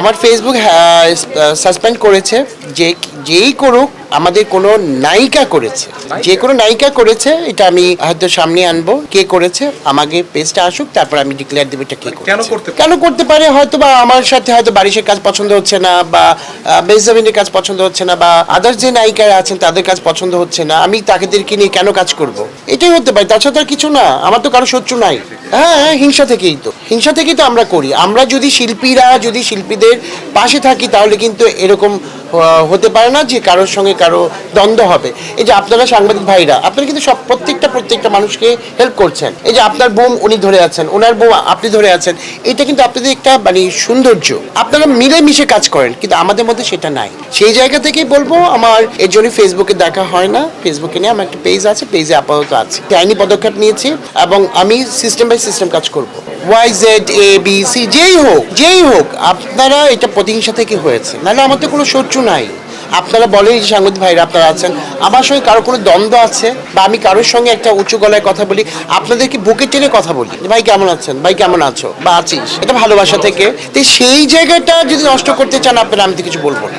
আমার Facebook suspend করেছে, যেই করুক, আমাদের কোনো নায়িকা করেছে, যে কোনো নায়িকা করেছে, এটা আমি হয়তো সামনে আনবো কে করেছে, আমাকে পেজটা আসুক, তারপর আমি ডিক্লেয়ার দেবো এটা কে কেন করতে পারে। হয়তো বা আমার সাথে হয়তো বারিশের কাজ পছন্দ হচ্ছে না, বা বেঞ্জামিনের কাজ পছন্দ হচ্ছে না, বা আদার্স যে নায়িকারা আছেন তাদের কাজ পছন্দ হচ্ছে না, আমি তাদেরকে নিয়ে কেন কাজ করব, এটাই হতে পারে, তাছাড়া তো আর কিছু না। আমার তো কারো শত্রু নাই। হ্যাঁ, হিংসা থেকেই তো আমরা করি। আমরা যদি শিল্পীদের পাশে থাকি, তাহলে কিন্তু এরকম হতে পারে না যে কারোর সঙ্গে কারো দ্বন্দ্ব হবে। এই যে আপনারা সাংবাদিক ভাইরা, আপনারা কিন্তু প্রত্যেকটা মানুষকে হেল্প করছেন। এই যে আপনার বোম উনি ধরে আছেন, ওনার বোম আপনি ধরে আছেন, এটা কিন্তু আপনাদের একটা মানে সৌন্দর্য। আপনারা মিলেমিশে কাজ করেন, কিন্তু আমাদের মধ্যে সেটা নাই। সেই জায়গা থেকেই বলবো, আমার এর জন্য ফেসবুকে দেখা হয় না। ফেসবুকে নিয়ে আমার একটা পেজ আছে, পেজে আপাতত আছে। আইনি পদক্ষেপ নিয়েছি এবং আমি সিস্টেম বাই সিস্টেম কাজ করব। YZABC যেই হোক, আপনারা এটা প্রতিহিংসা থেকে হয়েছে, নাহলে আমার তো কোনো শত্রু নাই। আপনারা বলেন যে সাংবাদিক ভাইরা আপনারা আছেন, আমার সঙ্গে কারো কোনো দ্বন্দ্ব আছে, বা আমি কারোর সঙ্গে একটা উঁচু গলায় কথা বলি, আপনাদেরকে বুকে টেনে কথা বলি, ভাই কেমন আছেন, ভাই কেমন আছো, বা আছিস, এটা ভালোবাসা থেকে। তো সেই জায়গাটা যদি নষ্ট করতে চান আপনারা, আমি তো কিছু বলবো না।